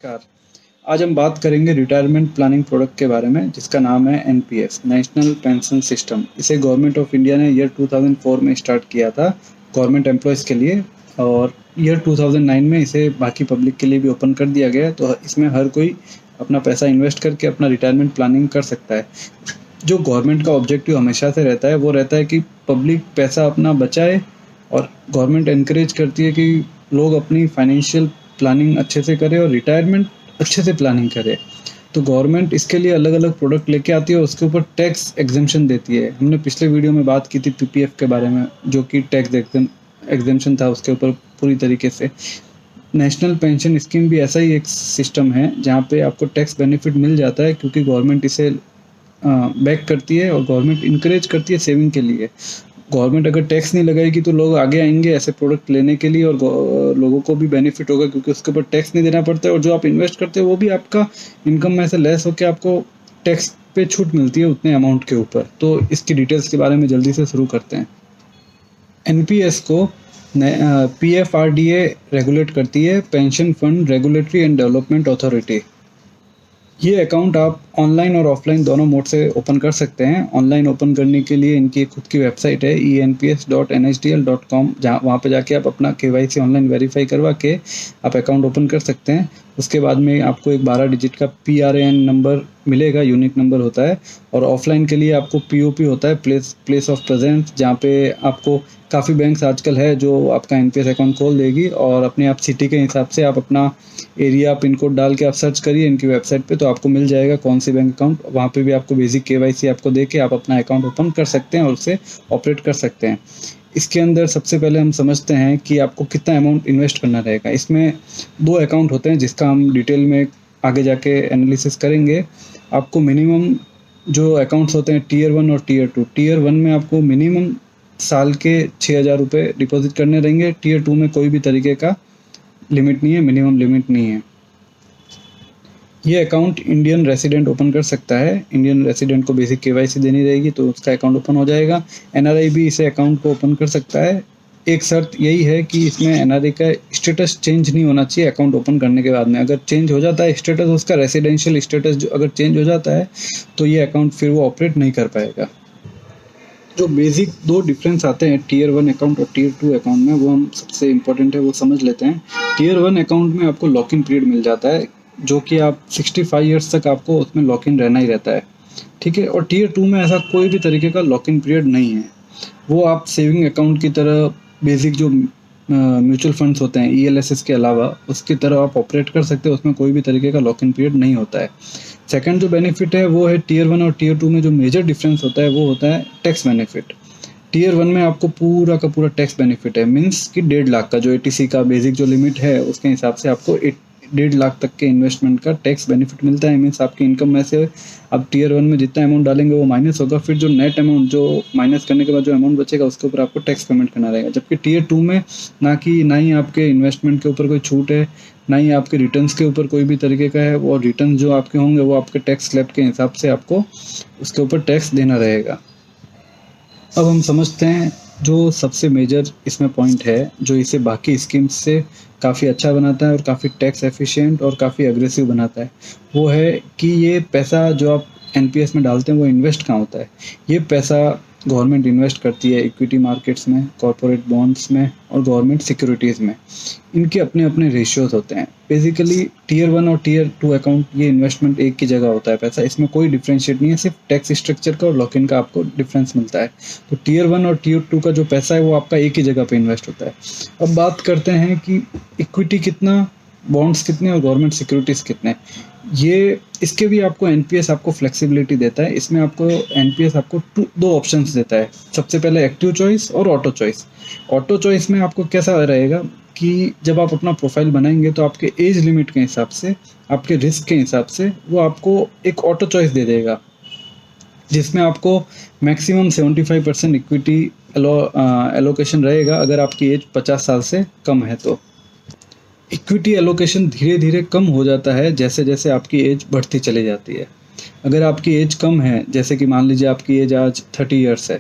नमस्कार। आज हम बात करेंगे रिटायरमेंट प्लानिंग प्रोडक्ट के बारे में जिसका नाम है एनपीएस, नेशनल पेंशन सिस्टम। इसे गवर्नमेंट ऑफ इंडिया ने ईयर 2004 में स्टार्ट किया था गवर्नमेंट एम्प्लॉयज़ के लिए, और ईयर 2009 में इसे बाकी पब्लिक के लिए भी ओपन कर दिया गया है। तो इसमें हर कोई अपना पैसा इन्वेस्ट करके अपना रिटायरमेंट प्लानिंग कर सकता है। जो गवर्नमेंट का ऑब्जेक्टिव हमेशा से रहता है वो रहता है कि पब्लिक पैसा अपना बचाए, और गवर्नमेंट एनकरेज करती है कि लोग अपनी फाइनेंशियल प्लानिंग अच्छे से करें और रिटायरमेंट अच्छे से प्लानिंग करें। तो गवर्नमेंट इसके लिए अलग अलग प्रोडक्ट लेके आती है और उसके ऊपर टैक्स एग्जेम्पशन देती है। हमने पिछले वीडियो में बात की थी पीपीएफ के बारे में, जो कि टैक्स एग्जेम्पशन था उसके ऊपर पूरी तरीके से। नेशनल पेंशन स्कीम भी ऐसा ही एक सिस्टम है जहाँ पे आपको टैक्स बेनिफिट मिल जाता है, क्योंकि गवर्नमेंट इसे बैक करती है और गवर्नमेंट इंकरेज करती है सेविंग के लिए। गवर्नमेंट अगर टैक्स नहीं लगाएगी तो लोग आगे आएंगे ऐसे प्रोडक्ट लेने के लिए, और लोगों को भी बेनिफिट होगा क्योंकि उसके ऊपर टैक्स नहीं देना पड़ता है, और जो आप इन्वेस्ट करते हो वो भी आपका इनकम में से लेस होकर आपको टैक्स पे छूट मिलती है उतने अमाउंट के ऊपर। तो इसकी डिटेल्स के बारे में जल्दी से शुरू करते हैं। एनपीएस को पीएफआरडीए रेगुलेट करती है, pension fund regulatory and development authority. ये अकाउंट आप ऑनलाइन और ऑफलाइन दोनों मोड से ओपन कर सकते हैं। ऑनलाइन ओपन करने के लिए इनकी खुद की वेबसाइट है enps.nhdl.com, जहाँ वहाँ पे जाके आप अपना केवाईसी ऑनलाइन वेरीफाई करवा के आप अकाउंट ओपन कर सकते हैं। उसके बाद में आपको एक 12 डिजिट का PRAN नंबर मिलेगा, यूनिक नंबर होता है। और ऑफलाइन के लिए आपको POP होता है, प्लेस ऑफ प्रेजेंस, जहाँ पे आपको काफ़ी बैंक्स आजकल है जो आपका एनपीएस अकाउंट खोल देगी, और अपने आप सिटी के हिसाब से आप अपना एरिया पिन कोड डाल के आप सर्च करिए इनकी वेबसाइट पे, तो आपको मिल जाएगा कौन सी बैंक अकाउंट। वहाँ पे भी आपको बेसिक केवाईसी आपको दे के आप अपना अकाउंट ओपन कर सकते हैं और उसे ऑपरेट कर सकते हैं। इसके अंदर सबसे पहले हम समझते हैं कि आपको कितना अमाउंट इन्वेस्ट करना रहेगा। इसमें 2 अकाउंट होते हैं जिसका हम डिटेल में आगे जाके एनालिसिस करेंगे। आपको मिनिमम जो अकाउंट्स होते हैं टीयर 1 और टीयर 2। टीयर 1 में आपको मिनिमम साल के 6,000 रुपये डिपॉजिट करने रहेंगे। टीयर 2 में कोई भी तरीके का लिमिट नहीं है, मिनिमम लिमिट नहीं है। ये अकाउंट इंडियन रेसिडेंट ओपन कर सकता है। इंडियन रेसिडेंट को बेसिक केवाईसी देनी रहेगी तो उसका अकाउंट ओपन हो जाएगा। एनआरआई भी इसे अकाउंट को ओपन कर सकता है। एक शर्त यही है कि इसमें एनआरआई का स्टेटस चेंज नहीं होना चाहिए अकाउंट ओपन करने के बाद में। अगर चेंज हो जाता है स्टेटस, उसका रेसिडेंशियल स्टेटस जो अगर चेंज हो जाता है तो ये अकाउंट फिर वो ऑपरेट नहीं कर पाएगा। जो बेसिक 2 डिफरेंस आते हैं टीयर 1 अकाउंट और टीयर 2 अकाउंट में, वो हम सबसे इम्पोर्टेंट है वो समझ लेते हैं। टीयर 1 अकाउंट में आपको लॉक इन पीरियड मिल जाता है, जो कि आप 65 ईयर्स तक आपको उसमें लॉक इन रहना ही रहता है, ठीक है। और टीयर 2 में ऐसा कोई भी तरीके का लॉक इन पीरियड नहीं है। वो आप सेविंग अकाउंट की तरह बेसिक जो म्यूचुअल फंड्स होते हैं ELSS के अलावा उसकी तरह आप ऑपरेट कर सकते हो, उसमें कोई भी तरीके का लॉक इन पीरियड नहीं होता है। सेकंड जो बेनिफिट है वो है टीयर 1 और टीयर 2 में जो मेजर डिफरेंस होता है वो होता है टैक्स बेनिफिट। टीयर 1 में आपको पूरा का पूरा टैक्स बेनिफिट है, मीन्स कि 1.5 लाख का जो ATC का बेसिक जो लिमिट है उसके हिसाब से आपको 1.5 लाख तक के इन्वेस्टमेंट का टैक्स बेनिफिट मिलता है। मीन्स आपकी इनकम में से आप टीयर 1 में जितना अमाउंट डालेंगे वो माइनस होगा, फिर जो नेट अमाउंट जो माइनस करने के बाद जो अमाउंट बचेगा उसके ऊपर आपको टैक्स पेमेंट करना रहेगा। जबकि टीयर 2 में ना ही आपके इन्वेस्टमेंट के ऊपर कोई छूट है, ना ही आपके रिटर्न्स के ऊपर कोई भी तरीके का है। वो रिटर्न जो आपके होंगे वो आपके टैक्स स्लैब के हिसाब से आपको उसके ऊपर टैक्स देना रहेगा। अब हम समझते हैं जो सबसे मेजर इसमें पॉइंट है जो इसे बाकी स्कीम्स से काफ़ी अच्छा बनाता है और काफ़ी टैक्स एफिशिएंट और काफ़ी अग्रेसिव बनाता है, वो है कि ये पैसा जो आप एनपीएस में डालते हैं वो इन्वेस्ट कहाँ होता है। ये पैसा गवर्नमेंट इन्वेस्ट करती है इक्विटी मार्केट्स में, कॉर्पोरेट बॉन्ड्स में और गवर्नमेंट सिक्योरिटीज़ में। इनके अपने अपने रेशियोज होते हैं। बेसिकली टीयर 1 और टीयर 2 अकाउंट ये इन्वेस्टमेंट एक की जगह होता है पैसा, इसमें कोई डिफरेंशिएट नहीं है, सिर्फ टैक्स स्ट्रक्चर का और लॉक इन का आपको डिफरेंस मिलता है। तो टीयर 1 और टीयर 2 का जो पैसा है वो आपका एक ही जगह पे इन्वेस्ट होता है। अब बात करते हैं कि इक्विटी कितना, बॉन्ड्स कितने और गवर्नमेंट सिक्योरिटीज़ कितने। ये इसके भी आपको एनपीएस आपको फ्लेक्सिबिलिटी देता है। इसमें आपको एनपीएस आपको 2 ऑप्शंस देता है। सबसे पहले एक्टिव चॉइस और ऑटो चॉइस। ऑटो चॉइस में आपको कैसा रहेगा कि जब आप अपना प्रोफाइल बनाएंगे तो आपके एज लिमिट के हिसाब से, आपके रिस्क के हिसाब से वो आपको एक ऑटो चॉइस दे देगा, जिसमें आपको मैक्सिमम 75% इक्विटी एलोकेशन रहेगा अगर आपकी एज 50 साल से कम है। तो इक्विटी एलोकेशन धीरे धीरे कम हो जाता है जैसे जैसे आपकी एज बढ़ती चली जाती है। अगर आपकी एज कम है, जैसे कि मान लीजिए आपकी एज आज 30 ईयर्स है,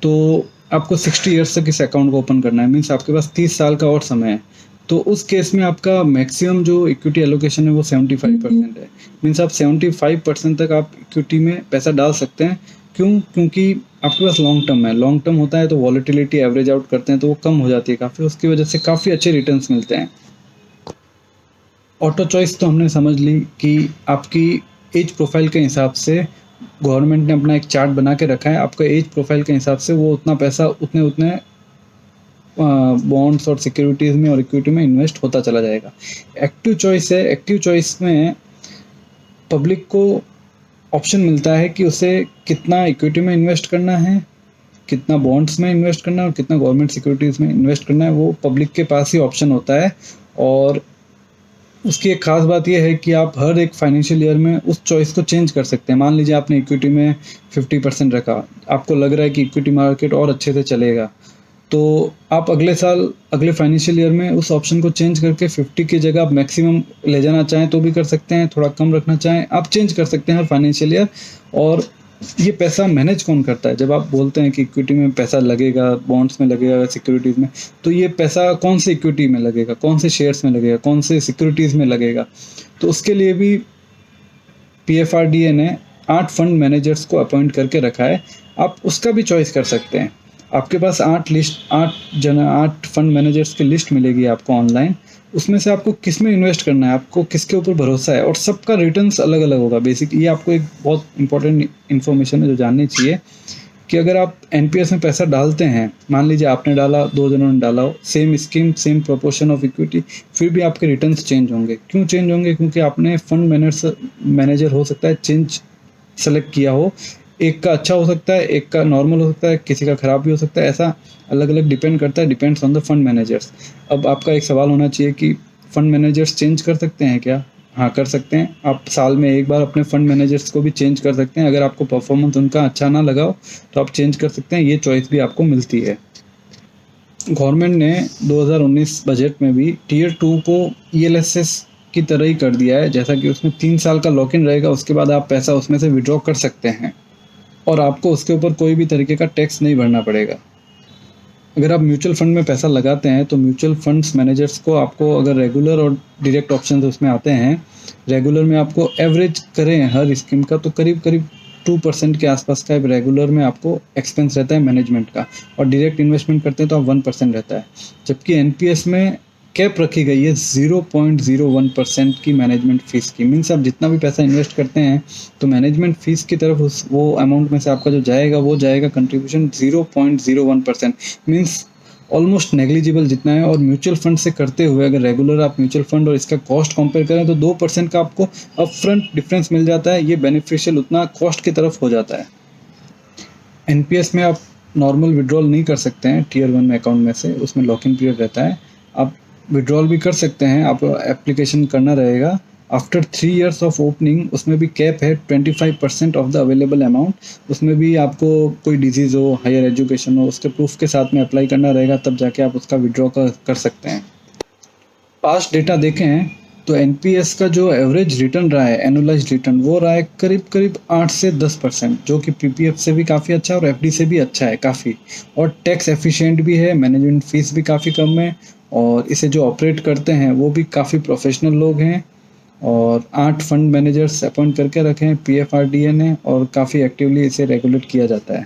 तो आपको 60 ईयर्स तक इस अकाउंट को ओपन करना है, मीन्स आपके पास 30 साल का और समय है। तो उस केस में आपका मैक्सिमम जो इक्विटी एलोकेशन है वो 75% है। मीन्स आप 75% तक आप इक्विटी में पैसा डाल सकते हैं। क्यों? क्योंकि आपके पास लॉन्ग टर्म है। लॉन्ग टर्म होता है तो वॉलेटिलिटी एवरेज आउट करते हैं तो वो कम हो जाती है काफ़ी, उसकी वजह से काफ़ी अच्छे रिटर्न्स मिलते हैं। ऑटो चॉइस तो हमने समझ ली कि आपकी एज प्रोफाइल के हिसाब से गवर्नमेंट ने अपना एक चार्ट बना के रखा है। आपका एज प्रोफाइल के हिसाब से वो उतना पैसा उतने बॉन्ड्स और सिक्योरिटीज़ में और इक्विटी में इन्वेस्ट होता चला जाएगा। एक्टिव चॉइस है। एक्टिव चॉइस में पब्लिक को ऑप्शन मिलता है कि उसे कितना इक्विटी में इन्वेस्ट करना है, कितना बॉन्ड्स में इन्वेस्ट करना है और कितना गवर्नमेंट सिक्योरिटीज़ में इन्वेस्ट करना है। वो पब्लिक के पास ही ऑप्शन होता है। और उसकी एक खास बात यह है कि आप हर एक फाइनेंशियल ईयर में उस चॉइस को चेंज कर सकते हैं। मान लीजिए आपने इक्विटी में 50% रखा, आपको लग रहा है कि इक्विटी मार्केट और अच्छे से चलेगा, तो आप अगले साल अगले फाइनेंशियल ईयर में उस ऑप्शन को चेंज करके 50 की जगह आप मैक्सिमम ले जाना चाहें तो भी कर सकते हैं, थोड़ा कम रखना चाहें आप चेंज कर सकते हैं हर फाइनेंशियल ईयर। और ये पैसा मैनेज कौन करता है? जब आप बोलते हैं कि इक्विटी में पैसा लगेगा, बॉन्ड्स में लगेगा, सिक्योरिटीज़ में, तो ये पैसा कौन से इक्विटी में लगेगा, कौन से शेयर्स में लगेगा, कौन से सिक्योरिटीज़ में लगेगा? तो उसके लिए भी PFRDA ने 8 फंड मैनेजर्स को अपॉइंट करके रखा है। आप उसका भी चॉइस कर सकते हैं। आपके पास 8 फंड मैनेजर्स की लिस्ट मिलेगी आपको ऑनलाइन। उसमें से आपको किस में इन्वेस्ट करना है, आपको किसके ऊपर भरोसा है, और सबका रिटर्न्स अलग अलग होगा। बेसिक ये आपको एक बहुत इंपॉर्टेंट इन्फॉर्मेशन है जो जाननी चाहिए कि अगर आप NPS में पैसा डालते हैं, मान लीजिए आपने डाला, 2 जनों ने डाला हो, same scheme, same proportion of equity, फिर भी आपके रिटर्न्स चेंज होंगे। क्यों चेंज होंगे? क्योंकि आपने फंड मैनेजर हो सकता है चेंज सेलेक्ट किया हो, एक का अच्छा हो सकता है, एक का नॉर्मल हो सकता है, किसी का ख़राब भी हो सकता है। ऐसा अलग अलग डिपेंड करता है, depends on the fund managers. अब आपका एक सवाल होना चाहिए कि फंड मैनेजर्स चेंज कर सकते हैं क्या? हाँ, कर सकते हैं। आप साल में एक बार अपने फंड मैनेजर्स को भी चेंज कर सकते हैं। अगर आपको परफॉर्मेंस उनका अच्छा ना लगा हो तो आप चेंज कर सकते हैं। ये चॉइस भी आपको मिलती है। गवर्नमेंट ने 2019 बजट में भी टियर 2 को ELSS की तरह ही कर दिया है, जैसा कि उसमें 3 साल का लॉक इन रहेगा। उसके बाद आप पैसा उसमें से विड्रॉ कर सकते हैं और आपको उसके ऊपर कोई भी तरीके का टैक्स नहीं भरना पड़ेगा। अगर आप म्यूचुअल फंड में पैसा लगाते हैं तो म्यूचुअल फंड्स मैनेजर्स को आपको, अगर रेगुलर और डायरेक्ट ऑप्शन उसमें आते हैं, रेगुलर में आपको एवरेज करें हर स्कीम का तो करीब 2% के आसपास का रेगुलर में आपको एक्सपेंस रहता है मैनेजमेंट का, और डायरेक्ट इन्वेस्टमेंट करते हैं तो आप 1% रहता है। जबकि NPS में कैप रखी गई है 0.01% की मैनेजमेंट फ़ीस की। मीन्स आप जितना भी पैसा इन्वेस्ट करते हैं तो मैनेजमेंट फ़ीस की तरफ वो अमाउंट में से आपका जो जाएगा वो जाएगा कंट्रीब्यूशन 0.01%। मीन्स ऑलमोस्ट नेग्लिजिबल जितना है। और म्यूचुअल फंड से करते हुए अगर रेगुलर आप म्यूचुअल फंड और इसका कॉस्ट कंपेयर करें तो 2% का आपको अपफ्रंट डिफरेंस मिल जाता है। ये बेनिफिशियल उतना कॉस्ट की तरफ हो जाता है। NPS में आप नॉर्मल विड्रॉल नहीं कर सकते हैं टियर 1 में अकाउंट में से, उसमें लॉक इन पीरियड रहता है। आप विड्रॉल भी कर सकते हैं, आप एप्लीकेशन करना रहेगा। आफ्टर 3 इयर्स ऑफ ओपनिंग उसमें भी कैप है 25% ऑफ द अवेलेबल अमाउंट। उसमें भी आपको कोई डिजीज़ हो, हायर एजुकेशन हो, उसके प्रूफ के साथ में अप्लाई करना रहेगा, तब जाके आप उसका विड्रॉ कर सकते हैं। पास्ट डेटा देखें तो NPS का जो एवरेज रिटर्न रहा है, एनुअलाइज्ड रिटर्न, वो रहा है करीब 8 से 10%, जो कि PPF से भी काफ़ी अच्छा है और FD से भी अच्छा है काफ़ी। और टैक्स एफिशिएंट भी है, मैनेजमेंट फ़ीस भी काफ़ी कम है, और इसे जो ऑपरेट करते हैं वो भी काफ़ी प्रोफेशनल लोग हैं। और 8 फंड मैनेजर्स अपॉइंट करके रखे हैं PFRDA ने, और काफ़ी एक्टिवली इसे रेगुलेट किया जाता है।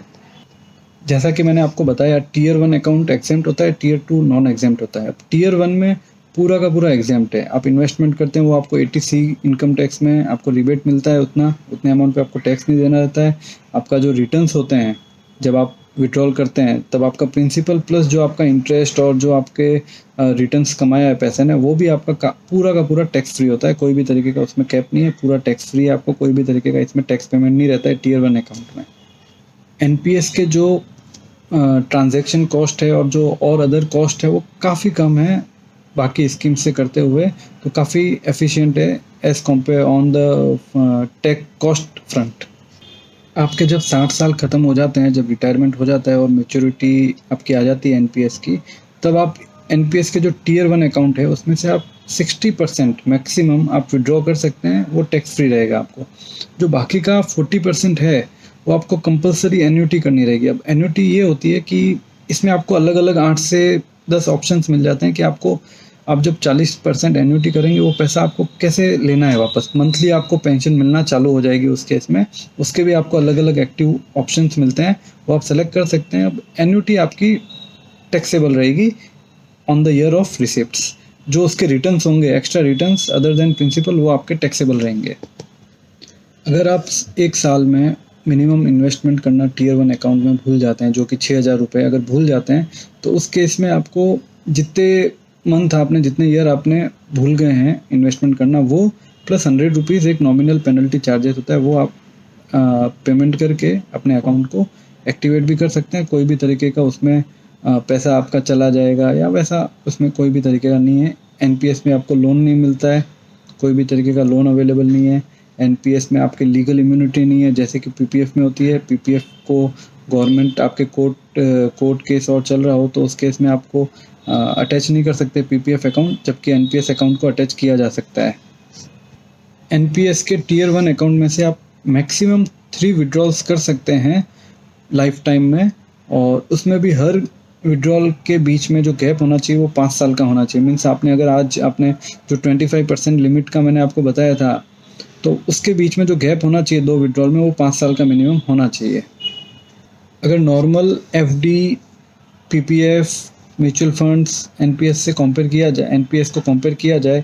जैसा कि मैंने आपको बताया, टियर 1 अकाउंट एग्जेम्प्ट होता है, टियर 2 नॉन एग्जेम्प्ट होता है। अब टियर 1 में पूरा का पूरा एग्जेम्प्ट है। आप इन्वेस्टमेंट करते हैं वो आपको 80C इनकम टैक्स में आपको रिबेट मिलता है, उतने अमाउंट पे आपको टैक्स नहीं देना रहता है। आपका जो रिटर्न्स होते हैं जब आप विड्रॉल करते हैं तब आपका प्रिंसिपल प्लस जो आपका इंटरेस्ट और जो आपके रिटर्न्स कमाया है पैसे ने, वो भी आपका पूरा का पूरा टैक्स फ्री होता है। कोई भी तरीके का उसमें कैप नहीं है, पूरा टैक्स फ्री है। आपको कोई भी तरीके का इसमें टैक्स पेमेंट नहीं रहता है टियर 1 अकाउंट में। NPS के जो ट्रांजैक्शन कॉस्ट है और जो और अदर कॉस्ट है वो काफ़ी कम है बाकी स्कीम से करते हुए, तो काफ़ी एफिशिएंट है as compare on the tax cost front. आपके जब 60 साल ख़त्म हो जाते हैं, जब रिटायरमेंट हो जाता है और मैच्योरिटी आपकी आ जाती है NPS की, तब आप NPS के जो टियर 1 अकाउंट है उसमें से आप 60% मैक्सिमम आप विड्रॉ कर सकते हैं, वो टैक्स फ्री रहेगा आपको। जो बाकी का 40% है वो आपको कंपलसरी एन्युटी करनी रहेगी। अब एन्युटी ये होती है कि इसमें आपको अलग अलग 8 से 10 ऑप्शंस मिल जाते हैं कि आपको आप जब 40% एन्युटी करेंगे, वो पैसा आपको कैसे लेना है वापस, मंथली आपको पेंशन मिलना चालू हो जाएगी उस केस में। उसके भी आपको अलग अलग एक्टिव ऑप्शंस मिलते हैं, वो आप सेलेक्ट कर सकते हैं। अब एन्युटी आपकी टैक्सेबल रहेगी on the year of receipts. जो उसके रिटर्न्स होंगे, extra returns other than principal, वो आपके टैक्सेबल रहेंगे। अगर आप एक साल में मिनिमम इन्वेस्टमेंट करना टीयर 1 अकाउंट में भूल जाते हैं, जो कि 6,000 रुपये अगर भूल जाते हैं, तो उस केस में आपको जितने मंथ आपने, जितने ईयर आपने भूल गए हैं इन्वेस्टमेंट करना, वो प्लस 100 रुपीज़ एक नॉमिनल पेनल्टी चार्जेस होता है, वो आप पेमेंट करके अपने अकाउंट को एक्टिवेट भी कर सकते हैं। कोई भी तरीके का उसमें पैसा आपका चला जाएगा या वैसा उसमें कोई भी तरीके का नहीं है। एनपीएस में आपको लोन नहीं मिलता है, कोई भी तरीके का लोन अवेलेबल नहीं है। एनपीएस में आपकी लीगल इम्यूनिटी नहीं है जैसे कि पीपीएफ में होती है। पीपीएफ को गवर्नमेंट आपके कोर्ट केस और चल रहा हो तो उस केस में आपको अटैच नहीं कर सकते पीपीएफ अकाउंट, जबकि एनपीएस अकाउंट को अटैच किया जा सकता है। एनपीएस के टीयर 1 अकाउंट में से आप मैक्सिमम 3 विड्रॉल्स कर सकते हैं लाइफ टाइम में, और उसमें भी हर विड्रॉल के बीच में जो गैप होना चाहिए वो 5 साल का होना चाहिए। मीन्स आपने अगर आज आपने जो 25% लिमिट का मैंने आपको बताया था, तो उसके बीच में जो गैप होना चाहिए 2 विड्रॉल में, वो 5 साल का मिनिमम होना चाहिए। अगर normal FD, PPF, mutual funds NPS से कंपेयर किया जाए, एनपीएस को कंपेयर किया जाए,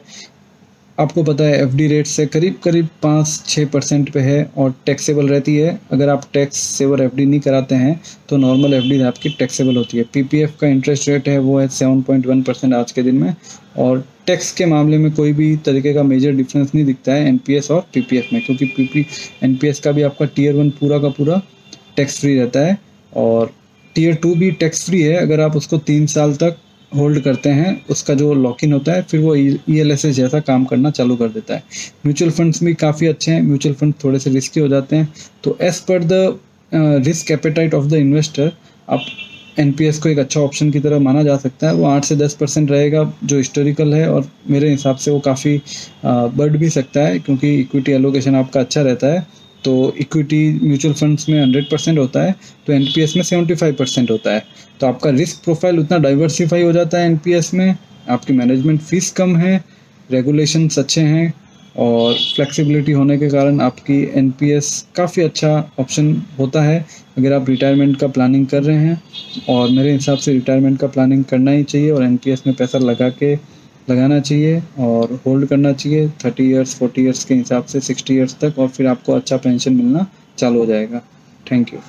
आपको पता है एफडी रेट से करीब 5-6% पे है और टैक्सेबल रहती है। अगर आप टैक्स सेवर एफडी नहीं कराते हैं तो नॉर्मल एफडी आपकी टैक्सेबल होती है। पीपीएफ का इंटरेस्ट रेट है वो है 7.1% आज के दिन में, और टैक्स के मामले में कोई भी तरीके का मेजर डिफरेंस नहीं दिखता है एनपीएस और पीपीएफ में, क्योंकि एनपीएस का भी आपका टीयर 1 पूरा का पूरा टैक्स फ्री रहता है, और टीयर 2 भी टैक्स फ्री है अगर आप उसको 3 साल तक होल्ड करते हैं। उसका जो लॉक इन होता है फिर वो ईएलएसएस जैसा काम करना चालू कर देता है। म्यूचुअल फंड्स भी काफ़ी अच्छे हैं, म्यूचुअल फंड थोड़े से रिस्की हो जाते हैं, तो as per the risk appetite of the investor आप एनपीएस को एक अच्छा ऑप्शन की तरह माना जा सकता है। वो 8 से 10% रहेगा जो हिस्टोरिकल है, और मेरे हिसाब से वो काफ़ी बढ़ भी सकता है क्योंकि इक्विटी एलोकेशन आपका अच्छा रहता है। तो इक्विटी म्यूचुअल फंड्स में 100% होता है, तो एनपीएस में 75% होता है। तो आपका रिस्क प्रोफाइल उतना डाइवर्सिफाई हो जाता है एनपीएस में, आपकी मैनेजमेंट फीस कम है, रेगुलेशंस अच्छे हैं, और फ्लेक्सिबिलिटी होने के कारण आपकी एनपीएस काफ़ी अच्छा ऑप्शन होता है अगर आप रिटायरमेंट का प्लानिंग कर रहे हैं। और मेरे हिसाब से रिटायरमेंट का प्लानिंग करना ही चाहिए और एनपीएस में पैसा लगाना चाहिए और होल्ड करना चाहिए 30 ईयर्स 40 ईयर्स के हिसाब से 60 ईयर्स तक, और फिर आपको अच्छा पेंशन मिलना चालू हो जाएगा। Thank you.